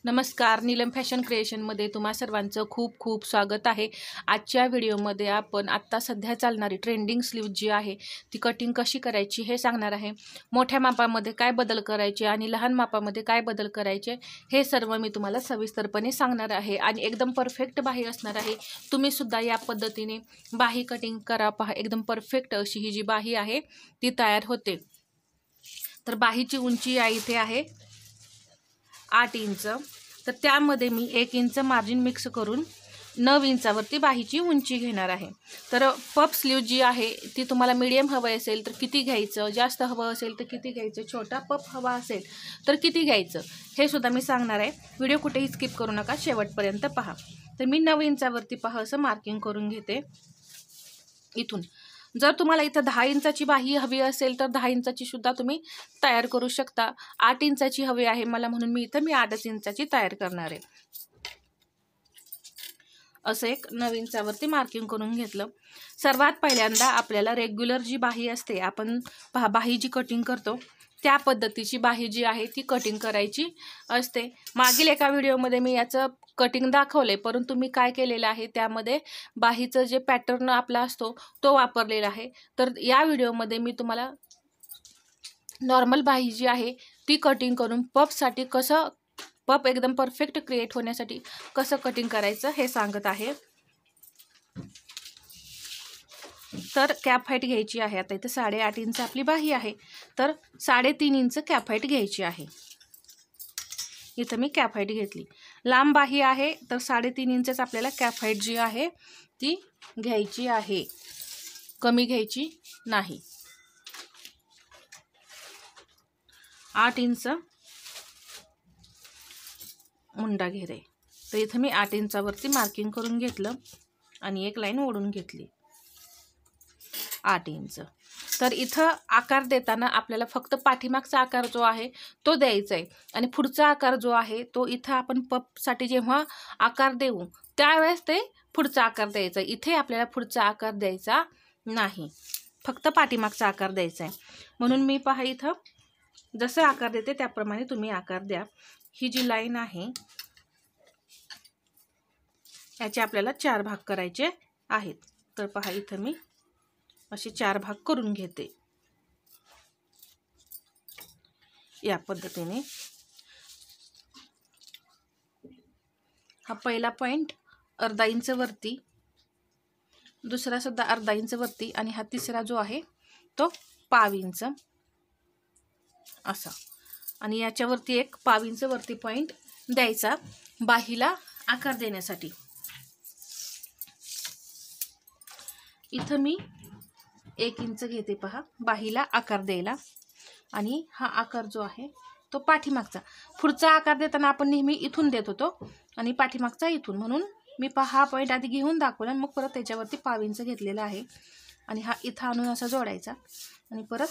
नमस्कार, नीलम फॅशन क्रिएशनमध्ये तुम्हा सर्वांचं खूप खूप स्वागत आहे। आजच्या व्हिडिओमध्ये आपण आत्ता सध्या चालणारी ट्रेंडिंग स्लीव जी आहे ती कटिंग कशी करायची हे सांगणार आहे। मोठ्या मापामध्ये काय बदल करायचे आणि लहान मापामध्ये काय बदल करायचे हे सर्व मी तुम्हाला सविस्तरपणे सांगणार आहे आणि एकदम परफेक्ट बाही असणार आहे। तुम्ही सुद्धा या पद्धतीने बाही कटिंग करा, पहा एकदम परफेक्ट अशी ही जी बाही आहे ती तयार होते। तर बाहीची उंची या इथे आहे 8 इंच, तर त्यामध्ये मी 1 इंच मार्जिन मिक्स करून 9 इंचावरती बाहीची उंची घेणार आहे। तर पफ स्लीव जी आहे ती तुम्हाला मीडियम हवं असेल तर किती घ्यायचं, जास्त हवं असेल तर किती घ्यायचं, छोटा पफ हवा असेल तर किती घ्यायचं हे सुद्धा मी सांगणार आहे। व्हिडिओ कुठेही स्किप करू नका, शेवटपर्यंत पहा। तर मी 9 इंचावरती पहा असं मार्किंग करून घेते इथून। जर तुम्हाला इथं 10 इंचाची बाही हवी असेल तर 10 इंचाची सुद्धा तुम्ही तयार करू शकता। 8 इंचाची हवी आहे मला म्हणून मी इथं 8 इंचाची तयार करणार आहे। असं एक 9 इंचावरती मार्किंग करून घेतलं। सर्वात पहिल्यांदा आपल्याला रेग्युलर जी बाही असते, आपण पहा बाही जी कटिंग करतो त्या पद्धतीची बाही जी आहे ती कटिंग करायची असते। मागील एका व्हिडिओमध्ये मी याचं कटिंग दाखवले, परंतु मी काय केलेलं आहे त्यामध्ये बाहीचं जे पॅटर्न आपला असतो तो वापरलेला आहे। तर या व्हिडिओमध्ये मी तुम्हाला नॉर्मल बाही जी आहे ती कटिंग करून पफसाठी कसं, पफ एकदम परफेक्ट क्रिएट होण्यासाठी कसं कटिंग करायचं हे सांगत आहे। तर कॅप हाईट घ्यायची आहे। आता इथे 8.5 इंच आपली बाही आहे, तर 3.5 इंच कॅप हाईट घ्यायची आहे। इथं मी कॅप हाईट घेतली। लांब बाही आहे तर 3.5 इंचच आपल्याला कॅप हाईट जी आहे ती घ्यायची आहे, कमी घ्यायची नाही। 8 इंच मुंडा घेर आहे, तर इथं मी 8 इंचावरती मार्किंग करून घेतलं आणि एक लाईन ओढून घेतली 8 इंच। तर इथं आकार देताना आपल्याला फक्त पाठीमागचा आकार जो आहे तो द्यायचा आहे आणि पुढचा आकार जो आहे तो इथं आपण पफसाठी जेव्हा आकार देऊ त्यावेळेस ते पुढचा आकार द्यायचा। इथे आपल्याला पुढचा आकार द्यायचा नाही, फक्त पाठीमागचा आकार द्यायचा आहे। म्हणून मी पहा इथं जसं आकार देते त्याप्रमाणे तुम्ही आकार द्या। ही जी लाईन आहे याचे आपल्याला 4 भाग करायचे आहेत। तर पहा इथं मी असे 4 भाग करून घेते या पद्धतीने। हा पहिला पॉइंट अर्धा इंच वरती, दुसरा सुद्धा अर्धा इंच वरती आणि हा तिसरा जो आहे तो पाव इंच असा, आणि याच्यावरती एक पाव इंच वरती पॉइंट द्यायचा बाहीला आकार देण्यासाठी। इथं मी 1 इंच घेते पहा बाहीला आकार द्यायला, आणि हा आकार जो आहे तो पाठीमागचा, पुढचा आकार देताना आपण नेहमी इथून देत होतो आणि पाठीमागचा इथून, म्हणून मी पहा हा पॉइंट आधी घेऊन दाखवला मग परत त्याच्यावरती पाव इंच घेतलेला आहे आणि हा इथं आणून असा जोडायचा आणि परत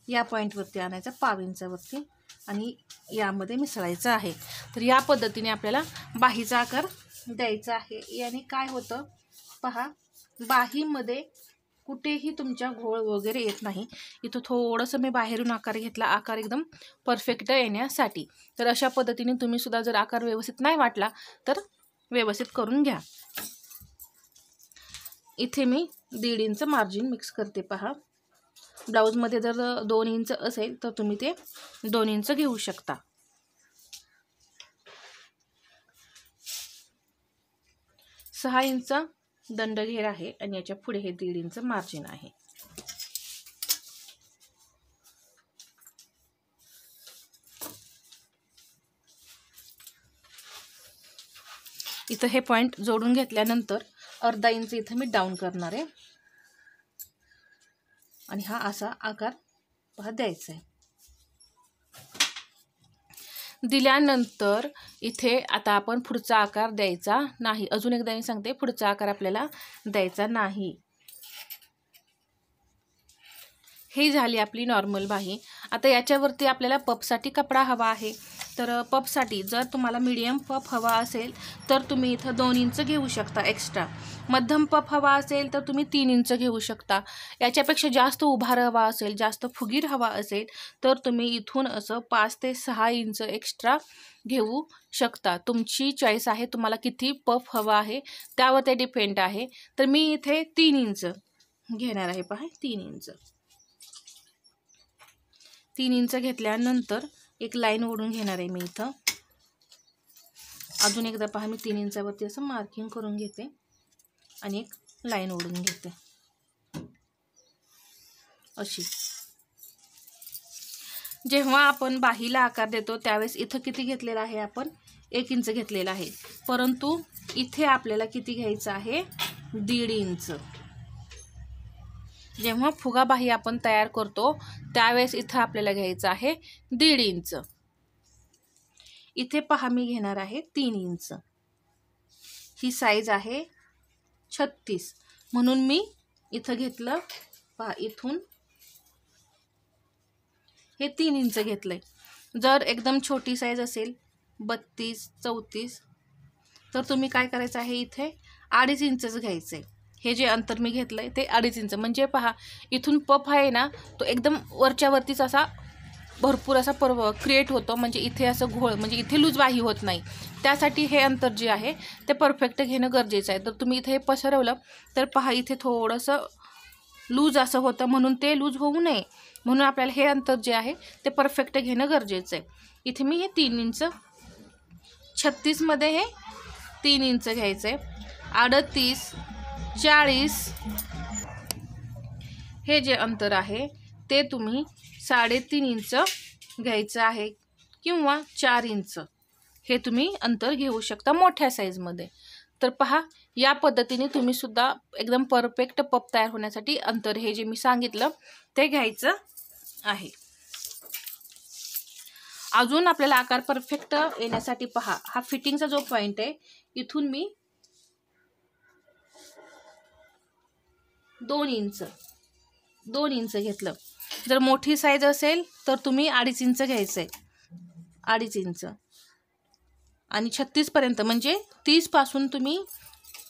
या पॉइंटवरती आणायचा पाव इंचावरती आणि यामध्ये मिसळायचं आहे। तर या पद्धतीने आपल्याला बाहीचा आकार द्यायचा आहे। याने काय होतं पहा, बाहीमध्ये कुठेही तुमच्या घोळ वगैरे येत नाही। इथं थोडंसं मी बाहेरून आकार घेतला, आकार एकदम परफेक्ट येण्यासाठी। तर अशा पद्धतीने तुम्ही सुद्धा जर आकार व्यवस्थित नाही वाटला तर व्यवस्थित करून घ्या। इथे मी 1.5 इंच मार्जिन मिक्स करते पहा। ब्लाऊजमध्ये जर 2 इंच असेल तर तुम्ही ते 2 इंच घेऊ शकता। 6 इंच दंड घेर आहे आणि याच्या पुढे हे 1.5 इंच मार्जिन आहे। इथं हे पॉइंट जोडून घेतल्यानंतर अर्धा इंच इथं मी डाऊन करणार आहे आणि हा असा आकार पहा द्यायचा आहे। दिल्यानंतर इथे आता आपण पुढचा आकार द्यायचा नाही। अजून एकदा मी सांगते, पुढचा आकार आपल्याला द्यायचा नाही। ही झाली आपली नॉर्मल बाही। आता याच्यावरती आपल्याला पफसाठी कपडा हवा आहे, तर पफसाठी जर तुम्हाला मीडियम पफ हवा असेल तर तुम्ही इथं 2 इंच घेऊ शकता एक्स्ट्रा. मध्यम पफ हवा असेल तर तुम्ही 3 इंच घेऊ शकता. याच्यापेक्षा जास्त उभार हवा असेल, जास्त फुगीर हवा असेल तर तुम्ही इथून असं 5 ते 6 इंच एक्स्ट्रा घेऊ शकता. तुमची चॉईस आहे, तुम्हाला किती पफ हवा आहे त्यावर ते डिपेंड आहे. तर मी इथे 3 इंच घेणार आहे. पहा 3 इंच. 3 इंच घेतल्यानंतर एक लाईन ओढून घेणार आहे मी इथं. अजून एकदा पहा मी 3 इंचावरती असं मार्किंग करून घेते आणि एक लाईन ओढून घेते अशी. जेव्हा आपण बाहीला आकार देतो त्यावेळेस इथं किती घेतलेला आहे आपण? 1 इंच घेतलेला आहे, परंतु इथे आपल्याला किती घ्यायचं आहे? 1.5 इंच. जेव्हा फुगा बाही आपण तयार करतो त्यावेळेस इथं आपल्याला घ्यायचं आहे 1.5 इंच. इथे पहा मी घेणार आहे 3 इंच. ही साईज आहे 36 म्हणून मी इथं घेतलं. पहा इथून हे 3 इंच घेतलंय. जर एकदम छोटी साईज असेल 32, 34 तर तुम्ही काय करायचं आहे? इथे 2.5 इंचच घ्यायचंय. हे जे अंतर मी घेतलंय ते 2.5 इंच. म्हणजे पहा इथून पफ आहे ना तो एकदम वरच्या वरतीच असा भरपूर असा क्रिएट होतो. म्हणजे इथे असं घोळ, म्हणजे इथे लूज बाही होत नाही. त्यासाठी हे अंतर जे आहे ते परफेक्ट घेणं गरजेचं आहे. तर तुम्ही इथे हे पसरवलं तर पहा इथे थोडंसं लूज असं होतं, म्हणून ते लूज होऊ नये म्हणून आपल्याला हे अंतर जे आहे ते परफेक्ट घेणं गरजेचं आहे. इथे मी हे 3 इंच, 36 मध्ये हे 3 इंच घ्यायचं आहे. 38, 40 हे जे अंतर आहे ते तुम्ही 3.5 इंच घ्यायचं आहे किंवा 4 इंच हे तुम्ही अंतर घेऊ शकता मोठ्या साईजमध्ये. तर पहा या पद्धतीने तुम्ही सुद्धा एकदम परफेक्ट पफ तयार होण्यासाठी अंतर हे जे मी सांगितलं ते घ्यायचं आहे. अजून आपल्याला आकार परफेक्ट येण्यासाठी पहा हा फिटिंगचा जो पॉइंट आहे इथून मी 2 इंच घेतलं. जर मोठी साईज असेल तर तुम्ही 2.5 इंच घ्यायचंय. 2.5 इंच आणि 36 पर्यंत, म्हणजे 30 पासून तुम्ही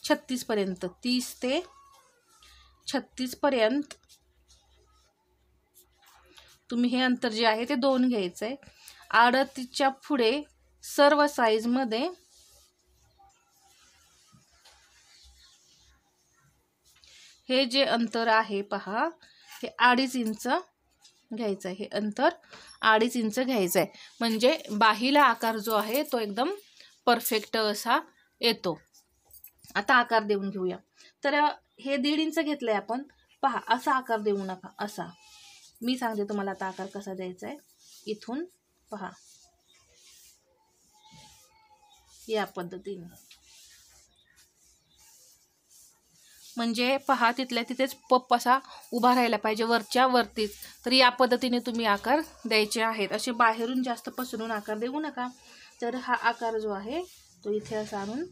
36 पर्यंत, 30 ते 36 पर्यंत तुम्ही हे अंतर जे आहे ते 2 घ्यायचंय. 38च्या पुढे सर्व साईज मध्ये हे जे अंतर आहे पहा हे 2.5 इंच घ्यायचं आहे. हे अंतर 2.5 इंच घ्यायचं आहे. म्हणजे बाहीला आकार जो आहे तो एकदम परफेक्ट असा येतो. आता आकार देऊन घेऊया. तर हे 1.5 इंच घेतलंय आपण. पहा असा आकार देऊ नका, असा. मी सांगते तुम्हाला आता आकार कसा द्यायचा आहे. इथून पहा या पद्धतीने, म्हणजे पहा तिथल्या तिथेच पफ असा उभा राहायला पाहिजे वरच्या वरतीच. तर या पद्धतीने तुम्ही आकार द्यायचे आहेत. असे बाहेरून जास्त पसरून आकार देऊ नका. तर हा आकार जो आहे तो इथे असा आणून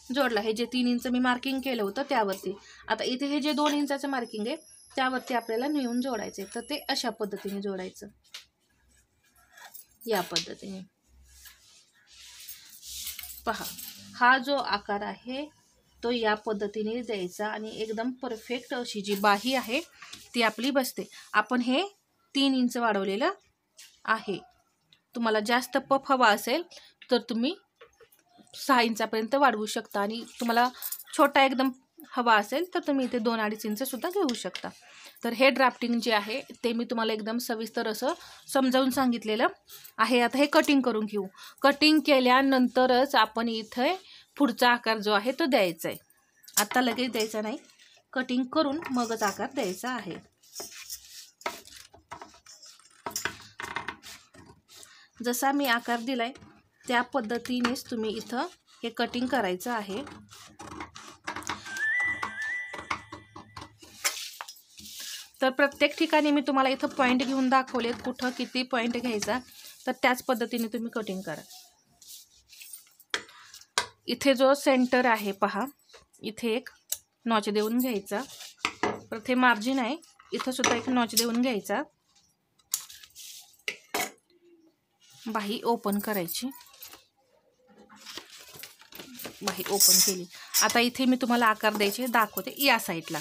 जोडला. हे जे 3 इंच मी मार्किंग केलं होतं त्यावरती, आता इथे हे जे 2 इंचाचं मार्किंग आहे त्यावरती आपल्याला नेऊन जोडायचे. तर ते अशा पद्धतीने जोडायचं, या पद्धतीने. पहा हा जो आकार आहे तो या पद्धतीने द्यायचा आणि एकदम परफेक्ट अशी जी बाही आहे ती आपली बसते. आपण हे 3 इंच वाढवलेलं आहे. तुम्हाला जास्त पफ हवा असेल तर तुम्ही 6 इंचापर्यंत वाढवू शकता आणि तुम्हाला छोटा एकदम हवा असेल तर तुम्ही इथे 2-2.5 इंच सुद्धा घेऊ शकता. तर हे ड्राफ्टिंग जे आहे ते मी तुम्हाला एकदम सविस्तर असं समजावून सांगितलेलं आहे. आता हे कटिंग करून घेऊ. कटिंग केल्यानंतरच आपण इथे पुढचा आकार जो आहे तो द्यायचा आहे. आता लगेच द्यायचा नाही, कटिंग करून मगच आकार द्यायचा आहे. जसा मी आकार दिलाय त्या पद्धतीनेच तुम्ही इथं हे कटिंग करायचं आहे. तर प्रत्येक ठिकाणी मी तुम्हाला इथं पॉइंट घेऊन दाखवलेत, कुठं किती पॉइंट घ्यायचा. तर त्याच पद्धतीने तुम्ही कटिंग करा. इथे जो सेंटर आहे पहा, इथे एक नॉच देऊन घ्यायचा. परत हे मार्जिन आहे, इथं सुद्धा एक नॉच देऊन घ्यायचा. बाही ओपन करायची. बाही ओपन केली. आता इथे मी तुम्हाला आकार द्यायचे दाखवते. या साईडला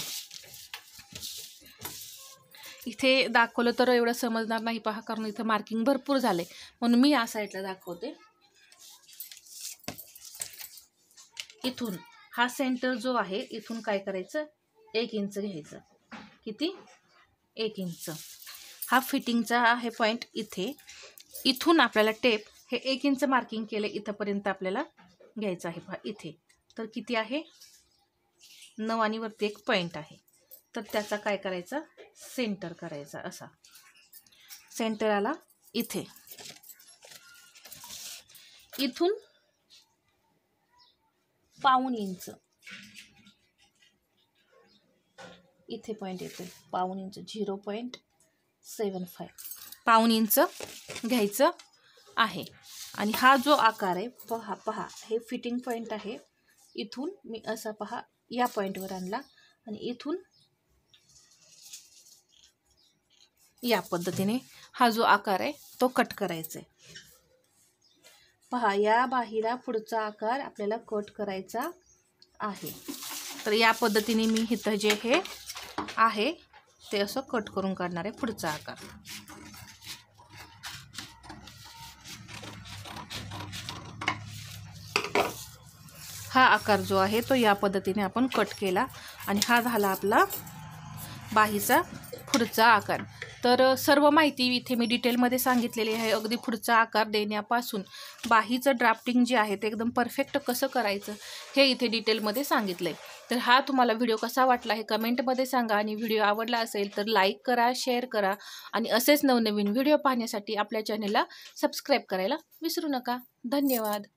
इथे दाखवलं तर एवढं समजणार नाही पहा, कारण इथं मार्किंग भरपूर झाले, म्हणून मी या साईडला दाखवते. इथून हा सेंटर जो आहे, इथून काय करायचं, 1 इंच घ्यायचं. किती? 1 इंच. हा फिटिंगचा आहे पॉईंट इथे. इथून आपल्याला टेप हे 1 इंच मार्किंग केलं, इथंपर्यंत आपल्याला घ्यायचं आहे पहा. इथे तर किती आहे, 9 आणि वरती एक पॉईंट आहे. तर त्याचा काय करायचा, सेंटर करायचा. असा सेंटर आला इथे. इथून 1/2 इंच इथे पॉईंट येते. 1/2 इंच 0.75 1/2 इंच घ्यायचं आहे. आणि हा जो आकार आहे पहा, पहा हे फिटिंग पॉईंट आहे. इथून मी असा पहा या पॉईंटवर आणला आणि इथून या पद्धतीने हा जो आकार आहे तो कट करायचा आहे. पहा, या बाहीला पुढचा आकार आपल्याला कट करायचा आहे. तर या पद्धतीने मी इथं जे हे आहे ते असं कट करून काढणार आहे पुढचा आकार. हा आकार जो आहे तो या पद्धतीने आपण कट केला आणि हा झाला आपला बाहीचा पुढचा आकार. तर सर्व माहिती इथे मी डिटेलमध्ये सांगितलेली आहे. अगदी पुढचा आकार देण्यापासून बाहीचं ड्राफ्टिंग जे आहे ते एकदम परफेक्ट कसं करायचं हे इथे डिटेलमध्ये सांगितलं आहे. तर हा तुम्हाला व्हिडिओ कसा वाटला हे कमेंटमध्ये सांगा. आणि व्हिडिओ आवडला असेल तर लाईक करा, शेअर करा आणि असेच नवनवीन व्हिडिओ पाहण्यासाठी आपल्या चॅनलला सबस्क्राईब करायला विसरू नका. धन्यवाद.